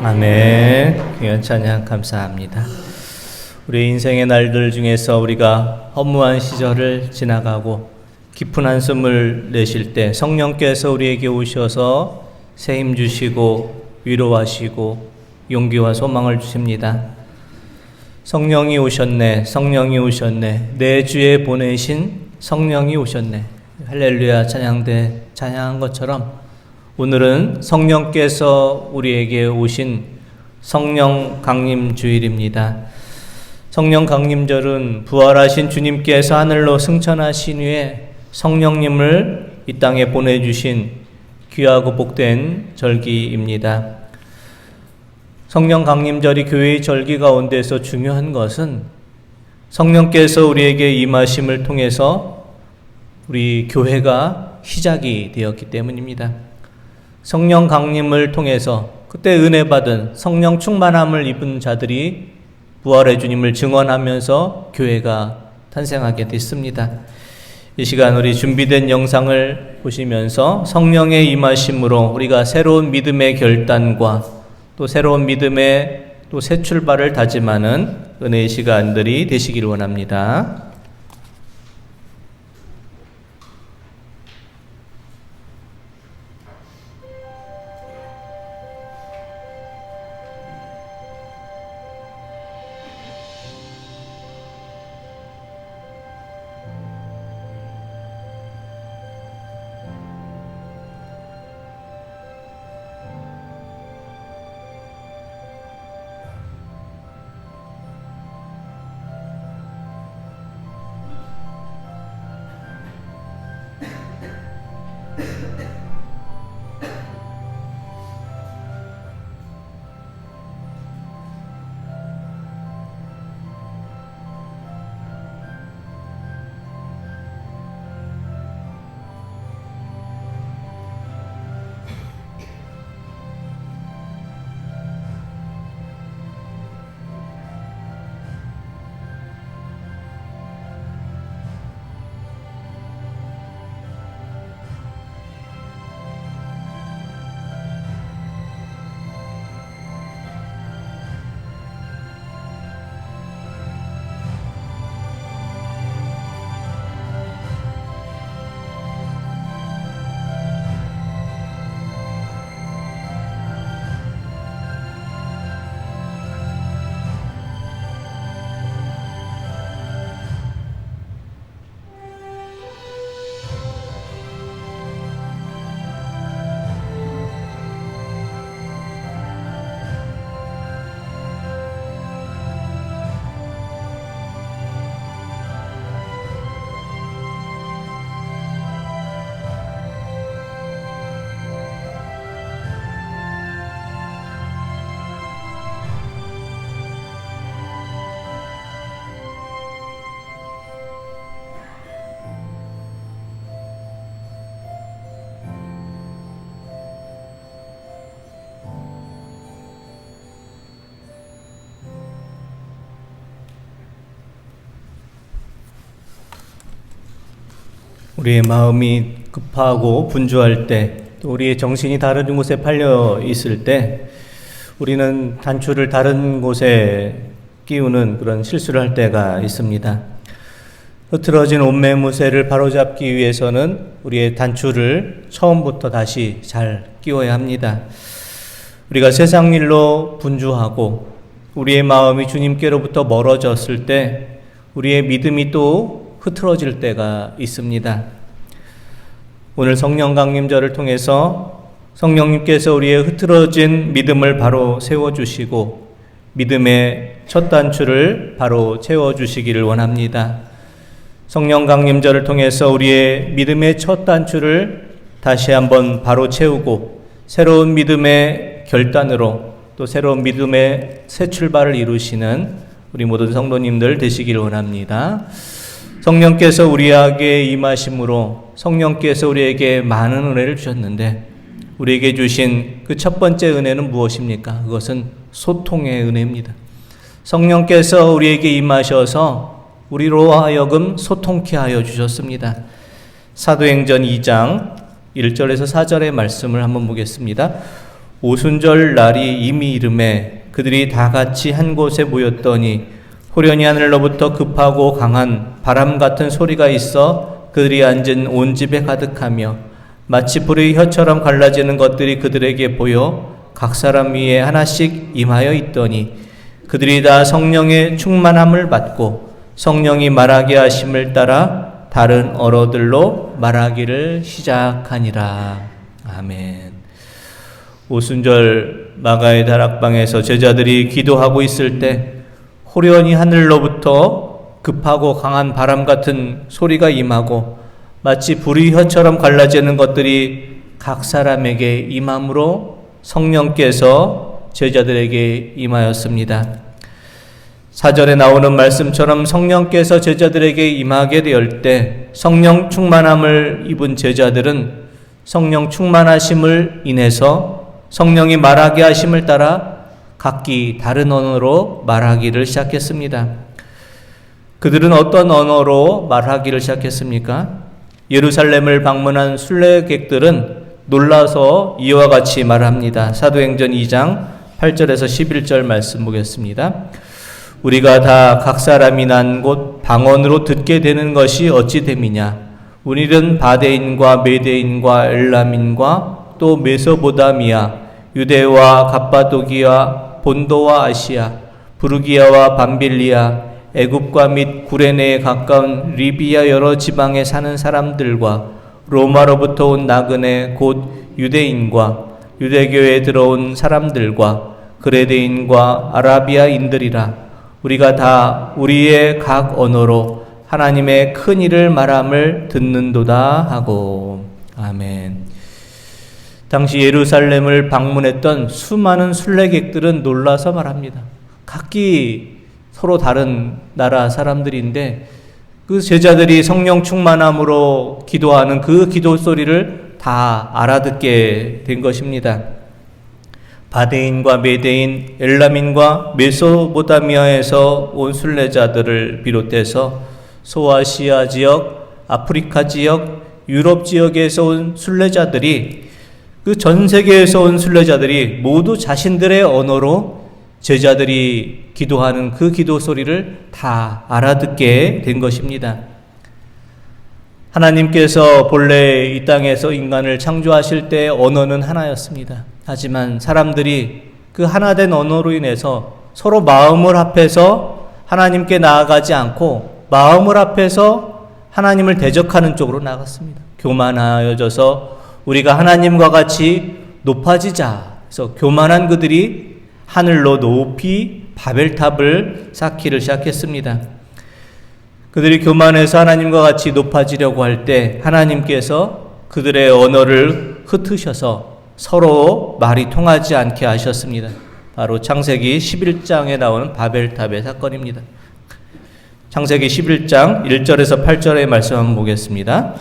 아멘. 귀한 찬양 감사합니다. 우리 인생의 날들 중에서 우리가 허무한 시절을 지나가고 깊은 한숨을 내쉴 때 성령께서 우리에게 오셔서 새 힘 주시고 위로하시고 용기와 소망을 주십니다. 성령이 오셨네, 성령이 오셨네, 내 주에 보내신 성령이 오셨네. 할렐루야 찬양대 찬양한 것처럼 오늘은 성령께서 우리에게 오신 성령 강림 주일입니다. 성령 강림절은 부활하신 주님께서 하늘로 승천하신 후에 성령님을 이 땅에 보내주신 귀하고 복된 절기입니다. 성령 강림절이 교회의 절기 가운데서 중요한 것은 성령께서 우리에게 임하심을 통해서 우리 교회가 시작이 되었기 때문입니다. 성령 강림을 통해서 그때 은혜 받은 성령 충만함을 입은 자들이 부활의 주님을 증언하면서 교회가 탄생하게 됐습니다. 이 시간 우리 준비된 영상을 보시면서 성령의 임하심으로 우리가 새로운 믿음의 결단과 또 새로운 믿음의 또 새 출발을 다짐하는 은혜의 시간들이 되시길 원합니다. 우리의 마음이 급하고 분주할 때, 또 우리의 정신이 다른 곳에 팔려 있을 때 우리는 단추를 다른 곳에 끼우는 그런 실수를 할 때가 있습니다. 흐트러진 옷매무새를 바로잡기 위해서는 우리의 단추를 처음부터 다시 잘 끼워야 합니다. 우리가 세상 일로 분주하고 우리의 마음이 주님께로부터 멀어졌을 때 우리의 믿음이 또 흐트러질 때가 있습니다. 오늘 성령 강림절을 통해서 성령님께서 우리의 흐트러진 믿음을 바로 세워주시고 믿음의 첫 단추를 바로 채워주시기를 원합니다. 성령 강림절을 통해서 우리의 믿음의 첫 단추를 다시 한번 바로 채우고 새로운 믿음의 결단으로 또 새로운 믿음의 새 출발을 이루시는 우리 모든 성도님들 되시기를 원합니다. 성령께서 우리에게 임하심으로 성령께서 우리에게 많은 은혜를 주셨는데 우리에게 주신 그 첫 번째 은혜는 무엇입니까? 그것은 소통의 은혜입니다. 성령께서 우리에게 임하셔서 우리로 하여금 소통케 하여 주셨습니다. 사도행전 2장 1절에서 4절의 말씀을 한번 보겠습니다. 오순절 날이 이미 이름에 그들이 다 같이 한 곳에 모였더니 호련히 하늘로부터 급하고 강한 바람 같은 소리가 있어 그들이 앉은 온 집에 가득하며 마치 불의 혀처럼 갈라지는 것들이 그들에게 보여 각 사람 위에 하나씩 임하여 있더니 그들이 다 성령의 충만함을 받고 성령이 말하게 하심을 따라 다른 언어들로 말하기를 시작하니라. 아멘. 오순절 마가의 다락방에서 제자들이 기도하고 있을 때 호련히 하늘로부터 급하고 강한 바람 같은 소리가 임하고 마치 불의 혀처럼 갈라지는 것들이 각 사람에게 임함으로 성령께서 제자들에게 임하였습니다. 사절에 나오는 말씀처럼 성령께서 제자들에게 임하게 되었을 때 성령 충만함을 입은 제자들은 성령 충만하심을 인해서 성령이 말하게 하심을 따라 각기 다른 언어로 말하기를 시작했습니다. 그들은 어떤 언어로 말하기를 시작했습니까? 예루살렘을 방문한 순례객들은 놀라서 이와 같이 말합니다. 사도행전 2장 8절에서 11절 말씀 보겠습니다. 우리가 다 각 사람이 난 곳 방언으로 듣게 되는 것이 어찌 됨이냐? 우리는 바데인과 메데인과 엘람인과 또 메소보다미아, 유대와 갑바도기아, 본도와 아시아, 부르기아와 밤빌리아, 애굽과 및 구레네에 가까운 리비아 여러 지방에 사는 사람들과 로마로부터 온 나그네 곧 유대인과 유대교에 들어온 사람들과 그레데인과 아라비아인들이라. 우리가 다 우리의 각 언어로 하나님의 큰 일을 말함을 듣는도다 하고. 아멘. 당시 예루살렘을 방문했던 수많은 순례객들은 놀라서 말합니다. 각기 서로 다른 나라 사람들인데 그 제자들이 성령 충만함으로 기도하는 그 기도 소리를 다 알아듣게 된 것입니다. 바데인과 메데인, 엘람인과 메소보다미아에서 온 순례자들을 비롯해서 소아시아 지역, 아프리카 지역, 유럽 지역에서 온 순례자들이 그 전 세계에서 온 순례자들이 모두 자신들의 언어로 제자들이 기도하는 그 기도 소리를 다 알아듣게 된 것입니다. 하나님께서 본래 이 땅에서 인간을 창조하실 때 언어는 하나였습니다. 하지만 사람들이 그 하나된 언어로 인해서 서로 마음을 합해서 하나님께 나아가지 않고 마음을 합해서 하나님을 대적하는 쪽으로 나갔습니다. 교만하여져서 우리가 하나님과 같이 높아지자 해서 교만한 그들이 하늘로 높이 바벨탑을 쌓기를 시작했습니다. 그들이 교만해서 하나님과 같이 높아지려고 할 때 하나님께서 그들의 언어를 흩으셔서 서로 말이 통하지 않게 하셨습니다. 바로 창세기 11장에 나오는 바벨탑의 사건입니다. 창세기 11장 1절에서 8절의 말씀 한번 보겠습니다.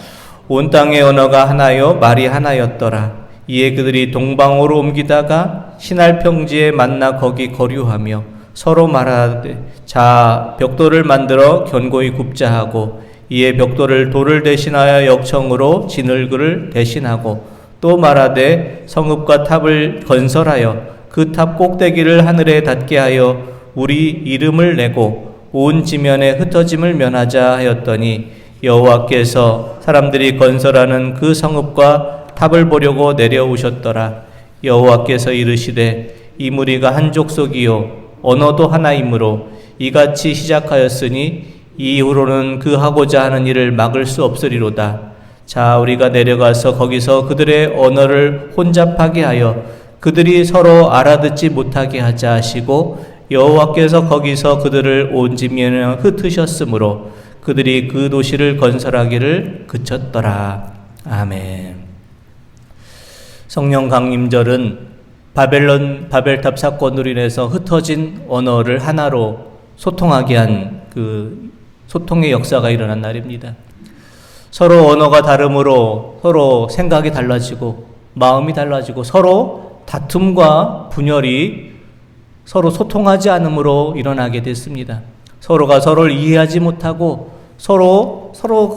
온 땅의 언어가 하나요 말이 하나였더라. 이에 그들이 동방으로 옮기다가 신할 평지에 만나 거기 거류하며 서로 말하되 자 벽돌을 만들어 견고히 굽자 하고 이에 벽돌을 돌을 대신하여 역청으로 진흙을 대신하고 또 말하되 성읍과 탑을 건설하여 그 탑 꼭대기를 하늘에 닿게 하여 우리 이름을 내고 온 지면에 흩어짐을 면하자 하였더니 여호와께서 사람들이 건설하는 그 성읍과 탑을 보려고 내려오셨더라. 여호와께서 이르시되 이 무리가 한 족속이요 언어도 하나이므로 이같이 시작하였으니 이후로는 그 하고자 하는 일을 막을 수 없으리로다. 자 우리가 내려가서 거기서 그들의 언어를 혼잡하게 하여 그들이 서로 알아듣지 못하게 하자 하시고 여호와께서 거기서 그들을 온 지면에 흩으셨으므로 그들이 그 도시를 건설하기를 그쳤더라. 아멘. 성령 강림절은 바벨탑 사건으로 인해서 흩어진 언어를 하나로 소통하게 한 그 소통의 역사가 일어난 날입니다. 서로 언어가 다름으로 서로 생각이 달라지고 마음이 달라지고 서로 다툼과 분열이 서로 소통하지 않음으로 일어나게 됐습니다. 서로가 서로를 이해하지 못하고 서로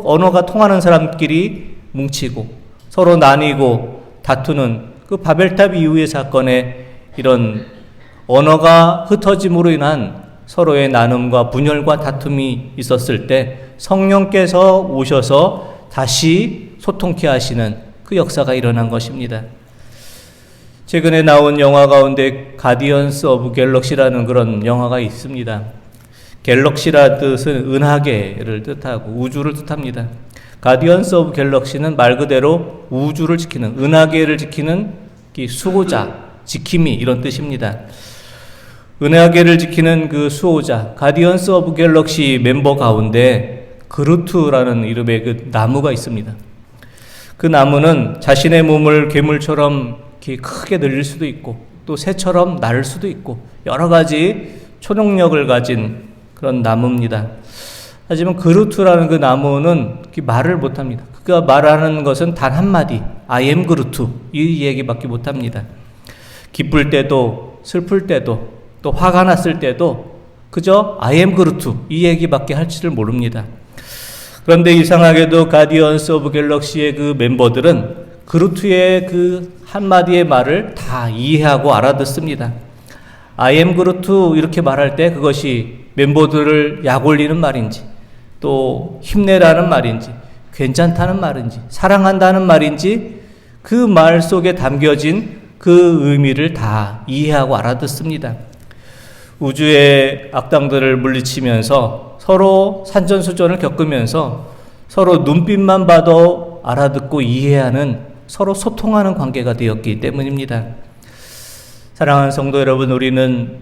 언어가 통하는 사람끼리 뭉치고 서로 나뉘고 다투는 그 바벨탑 이후의 사건에 이런 언어가 흩어짐으로 인한 서로의 나눔과 분열과 다툼이 있었을 때 성령께서 오셔서 다시 소통케 하시는 그 역사가 일어난 것입니다. 최근에 나온 영화 가운데 가디언스 오브 갤럭시라는 그런 영화가 있습니다. 갤럭시라 뜻은 은하계를 뜻하고 우주를 뜻합니다. 가디언스 오브 갤럭시는 말 그대로 우주를 지키는, 은하계를 지키는 수호자, 지킴이 이런 뜻입니다. 은하계를 지키는 그 수호자, 가디언스 오브 갤럭시 멤버 가운데 그루트라는 이름의 그 나무가 있습니다. 그 나무는 자신의 몸을 괴물처럼 이렇게 크게 늘릴 수도 있고 또 새처럼 날 수도 있고 여러 가지 초능력을 가진 그런 나무입니다. 하지만 그루트라는 그 나무는 말을 못합니다. 그가 말하는 것은 단 한마디, I am 그루트 이 얘기밖에 못합니다. 기쁠 때도 슬플 때도 또 화가 났을 때도 그저 I am 그루트 이 얘기밖에 할 줄을 모릅니다. 그런데 이상하게도 가디언스 오브 갤럭시의 그 멤버들은 그루트의 그 한마디의 말을 다 이해하고 알아듣습니다. I am 그루트 이렇게 말할 때 그것이 멤버들을 약올리는 말인지 또 힘내라는 말인지 괜찮다는 말인지 사랑한다는 말인지 그 말 속에 담겨진 그 의미를 다 이해하고 알아듣습니다. 우주의 악당들을 물리치면서 서로 산전수전을 겪으면서 서로 눈빛만 봐도 알아듣고 이해하는 서로 소통하는 관계가 되었기 때문입니다. 사랑하는 성도 여러분, 우리는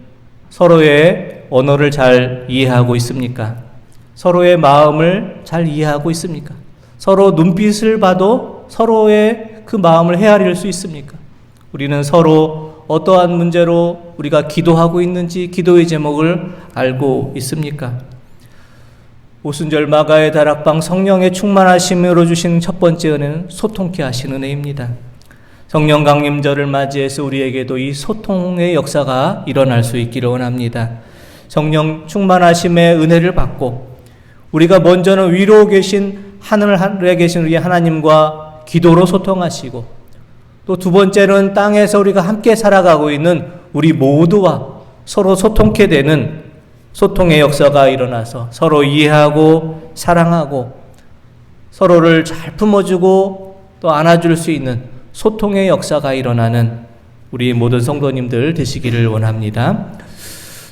서로의 언어를 잘 이해하고 있습니까? 서로의 마음을 잘 이해하고 있습니까? 서로 눈빛을 봐도 서로의 그 마음을 헤아릴 수 있습니까? 우리는 서로 어떠한 문제로 우리가 기도하고 있는지 기도의 제목을 알고 있습니까? 오순절 마가의 다락방 성령의 충만하심으로 주신 첫 번째 은혜는 소통케 하신 은혜입니다. 성령 강림절을 맞이해서 우리에게도 이 소통의 역사가 일어날 수 있기를 원합니다. 성령 충만하심의 은혜를 받고 우리가 먼저는 위로 계신 하늘에 계신 우리 하나님과 기도로 소통하시고 또 두 번째는 땅에서 우리가 함께 살아가고 있는 우리 모두와 서로 소통케 되는 소통의 역사가 일어나서 서로 이해하고 사랑하고 서로를 잘 품어주고 또 안아줄 수 있는 소통의 역사가 일어나는 우리 모든 성도님들 되시기를 원합니다.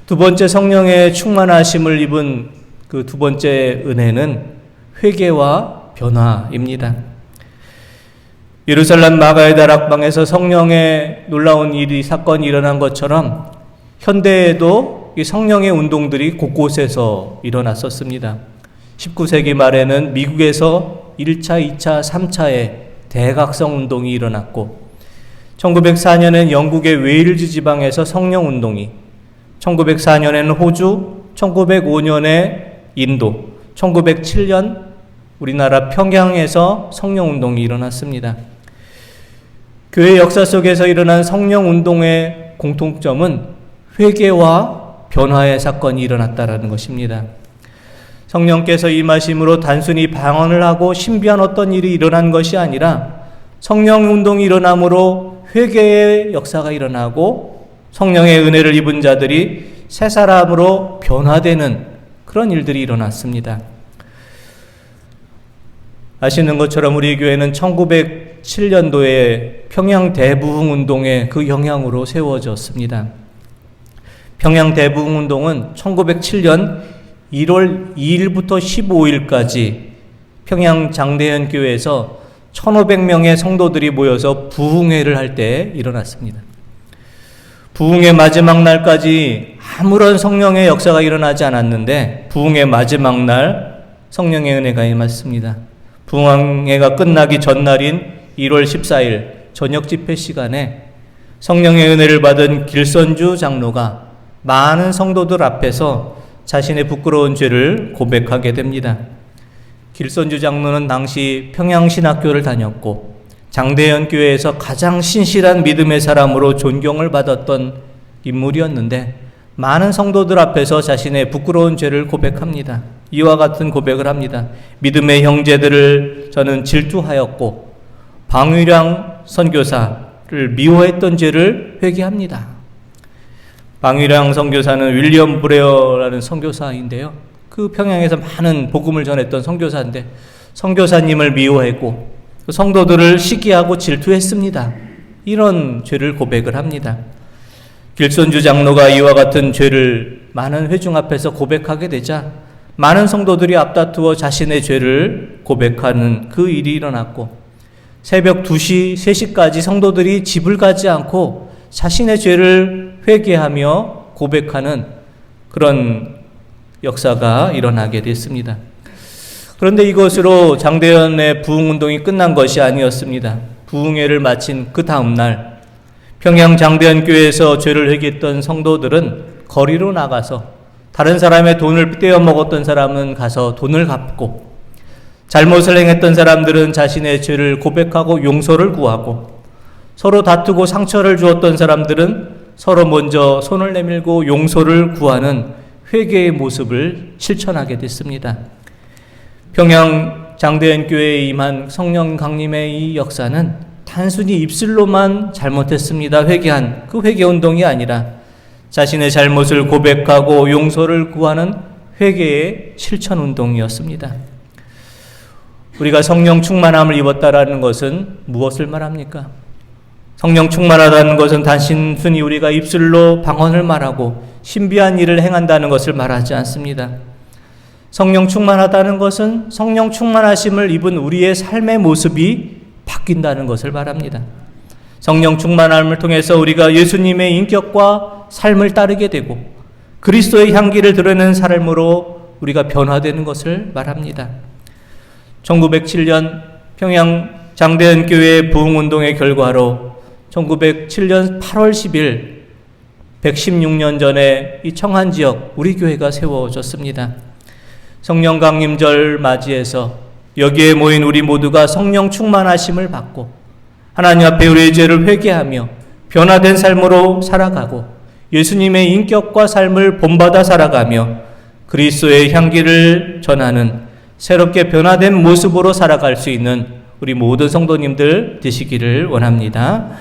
두 번째 성령의 충만하심을 입은 그 두 번째 은혜는 회개와 변화입니다. 예루살렘 마가의 다락방에서 성령의 놀라운 사건이 일어난 것처럼 현대에도 이 성령의 운동들이 곳곳에서 일어났었습니다. 19세기 말에는 미국에서 1차, 2차, 3차의 대각성 운동이 일어났고 1904년엔 영국의 웨일즈 지방에서 성령 운동이 1904년에는 호주, 1905년에 인도, 1907년 우리나라 평양에서 성령 운동이 일어났습니다. 교회 역사 속에서 일어난 성령 운동의 공통점은 회개와 변화의 사건이 일어났다라는 것입니다. 성령께서 임하심으로 단순히 방언을 하고 신비한 어떤 일이 일어난 것이 아니라 성령 운동이 일어남으로 회개의 역사가 일어나고 성령의 은혜를 입은 자들이 새 사람으로 변화되는 그런 일들이 일어났습니다. 아시는 것처럼 우리 교회는 1907년도에 평양 대부흥 운동의 그 영향으로 세워졌습니다. 평양 대부흥 운동은 1907년 1월 2일부터 15일까지 평양 장대현 교회에서 1,500명의 성도들이 모여서 부흥회를 할 때 일어났습니다. 부흥의 마지막 날까지 아무런 성령의 역사가 일어나지 않았는데 부흥의 마지막 날 성령의 은혜가 임했습니다. 부흥회가 끝나기 전날인 1월 14일 저녁 집회 시간에 성령의 은혜를 받은 길선주 장로가 많은 성도들 앞에서 자신의 부끄러운 죄를 고백하게 됩니다. 길선주 장로는 당시 평양신학교를 다녔고 장대현 교회에서 가장 신실한 믿음의 사람으로 존경을 받았던 인물이었는데 많은 성도들 앞에서 자신의 부끄러운 죄를 고백합니다. 이와 같은 고백을 합니다. 믿음의 형제들을 저는 질투하였고 방위량 선교사 미워했던 죄를 회개합니다. 방위량 선교사는 윌리엄 브레어라는 선교사인데요. 그 평양에서 많은 복음을 전했던 선교사인데 선교사님을 미워했고 성도들을 시기하고 질투했습니다. 이런 죄를 고백을 합니다. 길손주 장로가 이와 같은 죄를 많은 회중 앞에서 고백하게 되자 많은 성도들이 앞다투어 자신의 죄를 고백하는 그 일이 일어났고 새벽 2시, 3시까지 성도들이 집을 가지 않고 자신의 죄를 회개하며 고백하는 그런 역사가 일어나게 됐습니다. 그런데 이것으로 장대현의 부흥운동이 끝난 것이 아니었습니다. 부흥회를 마친 그 다음날 평양 장대현교회에서 죄를 회개했던 성도들은 거리로 나가서 다른 사람의 돈을 떼어먹었던 사람은 가서 돈을 갚고 잘못을 행했던 사람들은 자신의 죄를 고백하고 용서를 구하고 서로 다투고 상처를 주었던 사람들은 서로 먼저 손을 내밀고 용서를 구하는 회개의 모습을 실천하게 됐습니다. 평양 장대현교회에 임한 성령 강림의 이 역사는 단순히 입술로만 잘못했습니다 회개한 그 회개운동이 아니라 자신의 잘못을 고백하고 용서를 구하는 회개의 실천운동이었습니다. 우리가 성령 충만함을 입었다라는 것은 무엇을 말합니까? 성령 충만하다는 것은 단순히 우리가 입술로 방언을 말하고 신비한 일을 행한다는 것을 말하지 않습니다. 성령 충만하다는 것은 성령 충만하심을 입은 우리의 삶의 모습이 바뀐다는 것을 말합니다. 성령 충만함을 통해서 우리가 예수님의 인격과 삶을 따르게 되고 그리스도의 향기를 드러내는 삶으로 우리가 변화되는 것을 말합니다. 1907년 평양 장대현교회 부흥운동의 결과로 1907년 8월 10일 116년 전에 이 청한 지역 우리 교회가 세워졌습니다. 성령 강림절 맞이해서 여기에 모인 우리 모두가 성령 충만하심을 받고 하나님 앞에 우리의 죄를 회개하며 변화된 삶으로 살아가고 예수님의 인격과 삶을 본받아 살아가며 그리스도의 향기를 전하는 새롭게 변화된 모습으로 살아갈 수 있는 우리 모든 성도님들 되시기를 원합니다.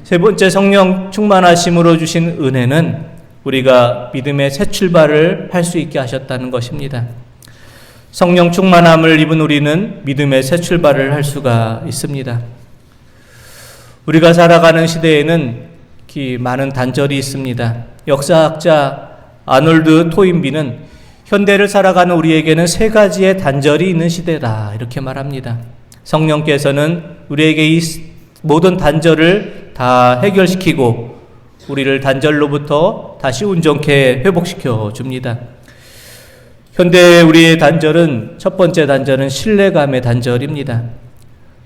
세 번째, 성령 충만하심으로 주신 은혜는 우리가 믿음의 새 출발을 할 수 있게 하셨다는 것입니다. 성령 충만함을 입은 우리는 믿음의 새 출발을 할 수가 있습니다. 우리가 살아가는 시대에는 많은 단절이 있습니다. 역사학자 아놀드 토인비는 현대를 살아가는 우리에게는 세 가지의 단절이 있는 시대다 이렇게 말합니다. 성령께서는 우리에게 이 모든 단절을 다 해결시키고 우리를 단절로부터 다시 온전케 회복시켜 줍니다. 현대 우리의 단절은 첫 번째 단절은 신뢰감의 단절입니다.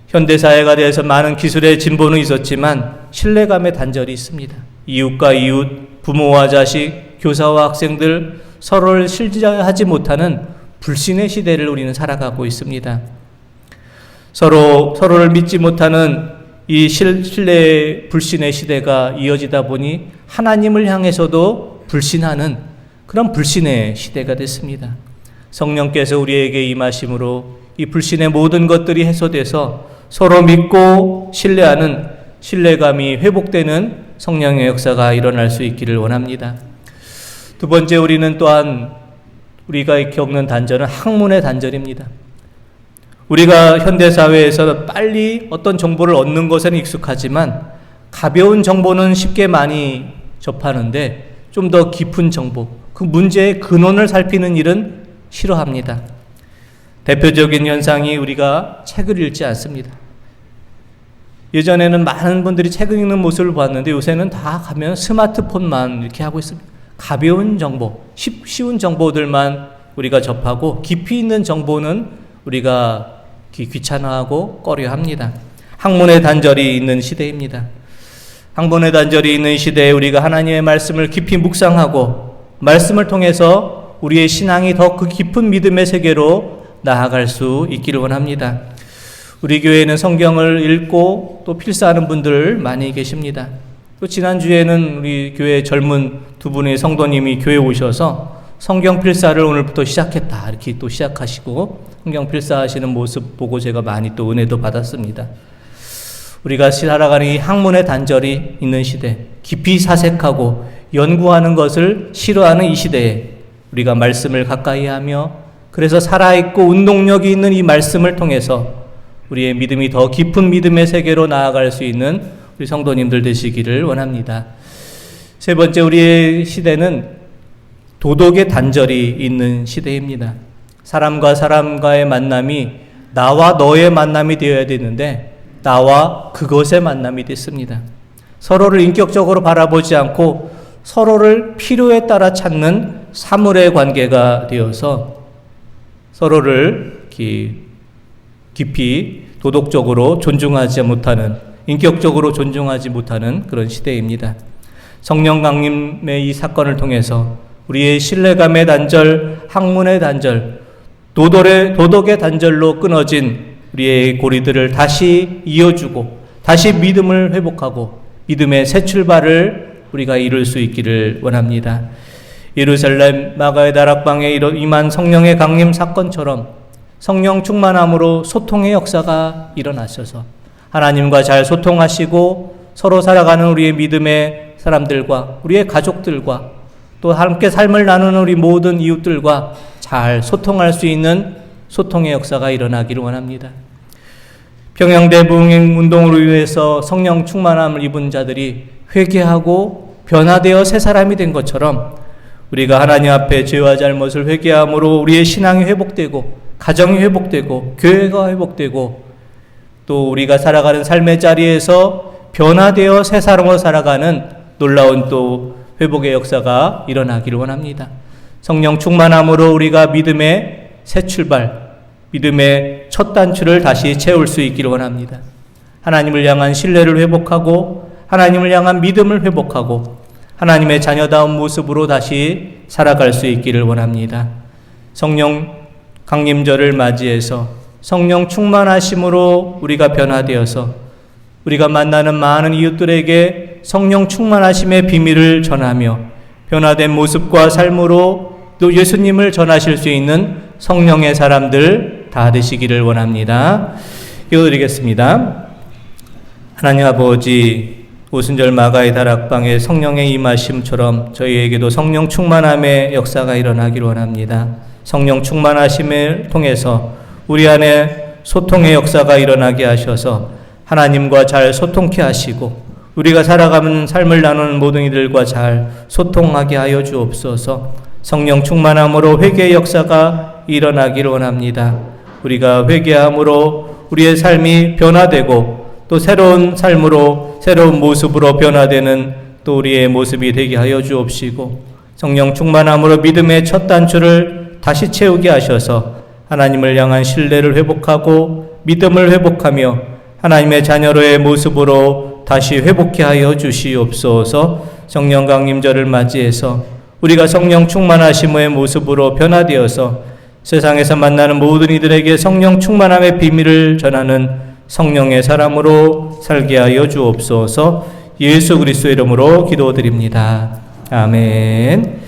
현대사회가 되어서 많은 기술의 진보는 있었지만 신뢰감의 단절이 있습니다. 이웃과 이웃, 부모와 자식, 교사와 학생들 서로를 신뢰하지 못하는 불신의 시대를 우리는 살아가고 있습니다. 서로를 믿지 못하는 이 신뢰 불신의 시대가 이어지다 보니 하나님을 향해서도 불신하는 그런 불신의 시대가 됐습니다. 성령께서 우리에게 임하심으로 이 불신의 모든 것들이 해소돼서 서로 믿고 신뢰하는 신뢰감이 회복되는 성령의 역사가 일어날 수 있기를 원합니다. 두 번째, 우리는 또한 우리가 겪는 단절은 학문의 단절입니다. 우리가 현대사회에서 빨리 어떤 정보를 얻는 것에는 익숙하지만 가벼운 정보는 쉽게 많이 접하는데 좀 더 깊은 정보, 그 문제의 근원을 살피는 일은 싫어합니다. 대표적인 현상이 우리가 책을 읽지 않습니다. 예전에는 많은 분들이 책을 읽는 모습을 봤는데 요새는 다 가면 스마트폰만 이렇게 하고 있습니다. 가벼운 정보, 쉬운 정보들만 우리가 접하고 깊이 있는 정보는 우리가 귀찮아하고 꺼려합니다. 학문의 단절이 있는 시대입니다. 학문의 단절이 있는 시대에 우리가 하나님의 말씀을 깊이 묵상하고 말씀을 통해서 우리의 신앙이 더 그 깊은 믿음의 세계로 나아갈 수 있기를 원합니다. 우리 교회에는 성경을 읽고 또 필사하는 분들 많이 계십니다. 또 지난주에는 우리 교회 젊은 두 분의 성도님이 교회에 오셔서 성경 필사를 오늘부터 시작했다 이렇게 또 시작하시고 성경 필사하시는 모습 보고 제가 많이 또 은혜도 받았습니다. 우리가 살아가는 이 학문의 단절이 있는 시대, 깊이 사색하고 연구하는 것을 싫어하는 이 시대에 우리가 말씀을 가까이 하며 그래서 살아있고 운동력이 있는 이 말씀을 통해서 우리의 믿음이 더 깊은 믿음의 세계로 나아갈 수 있는 우리 성도님들 되시기를 원합니다. 세 번째, 우리의 시대는 도덕의 단절이 있는 시대입니다. 사람과 사람과의 만남이 나와 너의 만남이 되어야 되는데 나와 그것의 만남이 됐습니다. 서로를 인격적으로 바라보지 않고 서로를 필요에 따라 찾는 사물의 관계가 되어서 서로를 깊이 도덕적으로 존중하지 못하는, 인격적으로 존중하지 못하는 그런 시대입니다. 성령 강림의 이 사건을 통해서 우리의 신뢰감의 단절, 학문의 단절, 도덕의 단절로 끊어진 우리의 고리들을 다시 이어주고 다시 믿음을 회복하고 믿음의 새 출발을 우리가 이룰 수 있기를 원합니다. 예루살렘 마가의 다락방에 임한 성령의 강림 사건처럼 성령 충만함으로 소통의 역사가 일어나셔서 하나님과 잘 소통하시고 서로 살아가는 우리의 믿음의 사람들과 우리의 가족들과 또 함께 삶을 나누는 우리 모든 이웃들과 잘 소통할 수 있는 소통의 역사가 일어나기를 원합니다. 평양대 부흥 운동으로 인해서 성령 충만함을 입은 자들이 회개하고 변화되어 새 사람이 된 것처럼 우리가 하나님 앞에 죄와 잘못을 회개함으로 우리의 신앙이 회복되고 가정이 회복되고 교회가 회복되고 또 우리가 살아가는 삶의 자리에서 변화되어 새 사람으로 살아가는 놀라운 또 회복의 역사가 일어나기를 원합니다. 성령 충만함으로 우리가 믿음의 새 출발, 믿음의 첫 단추를 다시 채울 수 있기를 원합니다. 하나님을 향한 신뢰를 회복하고 하나님을 향한 믿음을 회복하고 하나님의 자녀다운 모습으로 다시 살아갈 수 있기를 원합니다. 성령 강림절을 맞이해서 성령 충만하심으로 우리가 변화되어서 우리가 만나는 많은 이웃들에게 성령 충만하심의 비밀을 전하며 변화된 모습과 삶으로 또 예수님을 전하실 수 있는 성령의 사람들 다 되시기를 원합니다. 기도드리겠습니다. 하나님 아버지, 오순절 마가의 다락방에 성령의 임하심처럼 저희에게도 성령 충만함의 역사가 일어나기를 원합니다. 성령 충만하심을 통해서 우리 안에 소통의 역사가 일어나게 하셔서 하나님과 잘 소통케 하시고 우리가 살아가는 삶을 나누는 모든 이들과 잘 소통하게 하여 주옵소서. 성령 충만함으로 회개의 역사가 일어나기를 원합니다. 우리가 회개함으로 우리의 삶이 변화되고 또 새로운 삶으로 새로운 모습으로 변화되는 또 우리의 모습이 되게 하여 주옵시고 성령 충만함으로 믿음의 첫 단추를 다시 채우게 하셔서 하나님을 향한 신뢰를 회복하고 믿음을 회복하며 하나님의 자녀로의 모습으로 다시 회복케 하여 주시옵소서. 성령 강림절을 맞이해서 우리가 성령 충만하심의 모습으로 변화되어서 세상에서 만나는 모든 이들에게 성령 충만함의 비밀을 전하는 성령의 사람으로 살게 하여 주옵소서. 예수 그리스도의 이름으로 기도드립니다. 아멘.